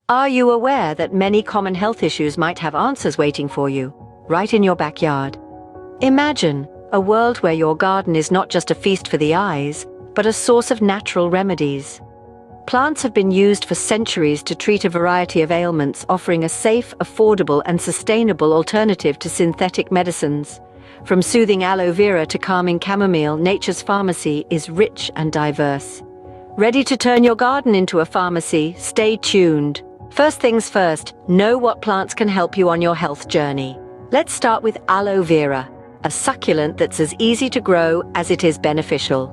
Are you aware that many common health issues might have answers waiting for you, right in your backyard? Imagine a world where your garden is not just a feast for the eyes, but a source of natural remedies. Plants have been used for centuries to treat a variety of ailments, offering a safe, affordable, and sustainable alternative to synthetic medicines. From soothing aloe vera to calming chamomile, nature's pharmacy is rich and diverse. Ready to turn your garden into a pharmacy? Stay tuned. First things first, know what plants can help you on your health journey. Let's start with aloe vera, a succulent that's as easy to grow as it is beneficial.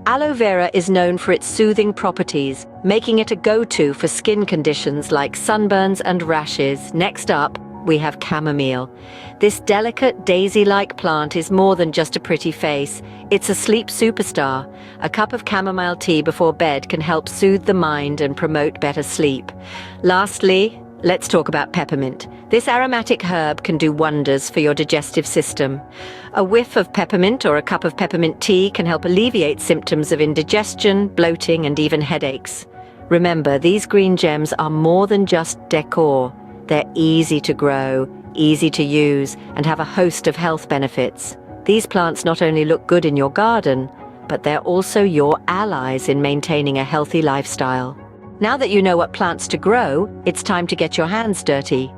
Aloe vera is known for its soothing properties, making it a go-to for skin conditions like sunburns and rashes. Next up, we have chamomile. This delicate daisy-like plant is more than just a pretty face. It's a sleep superstar. A cup of chamomile tea before bed can help soothe the mind and promote better sleep. Lastly, let's talk about peppermint. This aromatic herb can do wonders for your digestive system. A whiff of peppermint or a cup of peppermint tea can help alleviate symptoms of indigestion, bloating, and even headaches. Remember, these green gems are more than just decor. They're easy to grow, easy to use, and have a host of health benefits. These plants not only look good in your garden, but they're also your allies in maintaining a healthy lifestyle. Now that you know what plants to grow, it's time to get your hands dirty.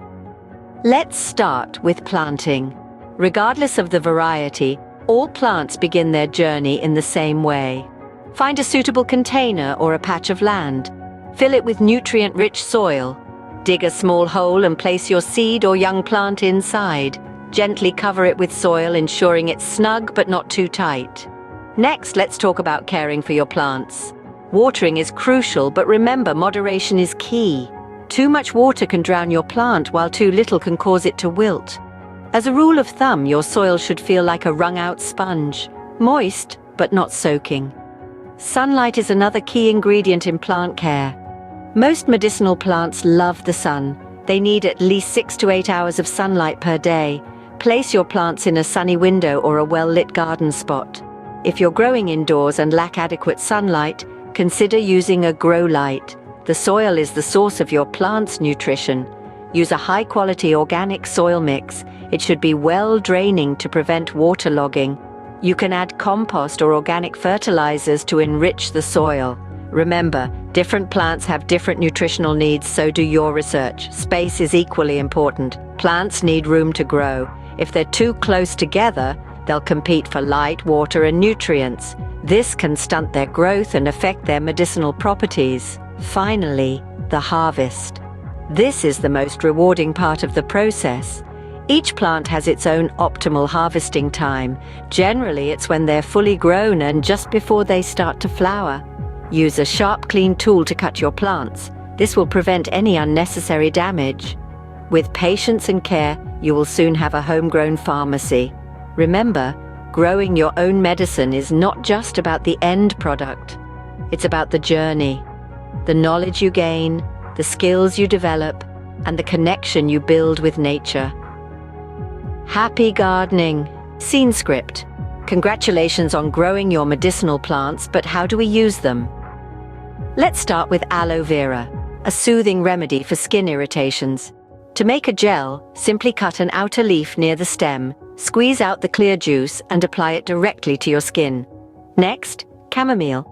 Let's start with planting. Regardless of the variety, all plants begin their journey in the same way. Find a suitable container or a patch of land. Fill it with nutrient-rich soil. Dig a small hole and place your seed or young plant inside. Gently cover it with soil, ensuring it's snug but not too tight. Next, let's talk about caring for your plants. Watering is crucial, but remember, moderation is key. Too much water can drown your plant, while too little can cause it to wilt. As a rule of thumb, your soil should feel like a wrung-out sponge, moist but not soaking. Sunlight is another key ingredient in plant care. Most medicinal plants love the sun. They need at least 6 to 8 hours of sunlight per day. Place your plants in a sunny window or a well-lit garden spot. If you're growing indoors and lack adequate sunlight, consider using a grow light. The soil is the source of your plant's nutrition. Use a high-quality organic soil mix. It should be well-draining to prevent waterlogging. You can add compost or organic fertilizers to enrich the soil. Remember, different plants have different nutritional needs, so do your research. Space is equally important. Plants need room to grow. If they're too close together, they'll compete for light, water, and nutrients. This can stunt their growth and affect their medicinal properties. Finally, the harvest. This is the most rewarding part of the process. Each plant has its own optimal harvesting time. Generally, it's when they're fully grown and just before they start to flower. Use a sharp, clean tool to cut your plants. This will prevent any unnecessary damage. With patience and care, you will soon have a homegrown pharmacy. Remember, growing your own medicine is not just about the end product. It's about the journey, the knowledge you gain, the skills you develop, and the connection you build with nature. Happy gardening. Scene script. Congratulations on growing your medicinal plants, but how do we use them? Let's start with aloe vera, a soothing remedy for skin irritations. To make a gel, simply cut an outer leaf near the stem, squeeze out the clear juice, and apply it directly to your skin. Next, chamomile.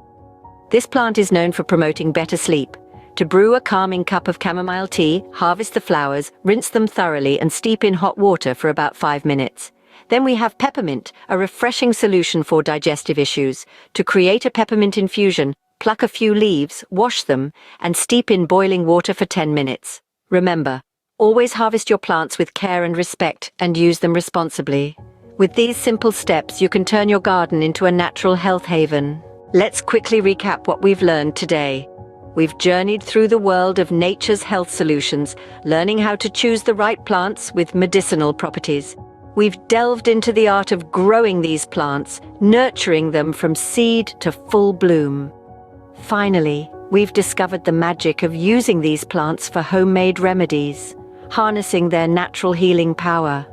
This plant is known for promoting better sleep. To brew a calming cup of chamomile tea, harvest the flowers, rinse them thoroughly, and steep in hot water for about 5 minutes. Then we have peppermint, a refreshing solution for digestive issues. To create a peppermint infusion, pluck a few leaves, wash them, and steep in boiling water for 10 minutes. Remember, always harvest your plants with care and respect, and use them responsibly. With these simple steps, you can turn your garden into a natural health haven. Let's quickly recap what we've learned today. We've journeyed through the world of nature's health solutions, learning how to choose the right plants with medicinal properties. We've delved into the art of growing these plants, nurturing them from seed to full bloom. Finally, we've discovered the magic of using these plants for homemade remedies, harnessing their natural healing power.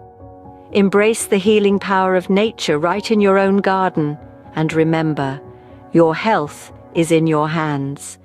Embrace the healing power of nature right in your own garden, and remember, your health is in your hands.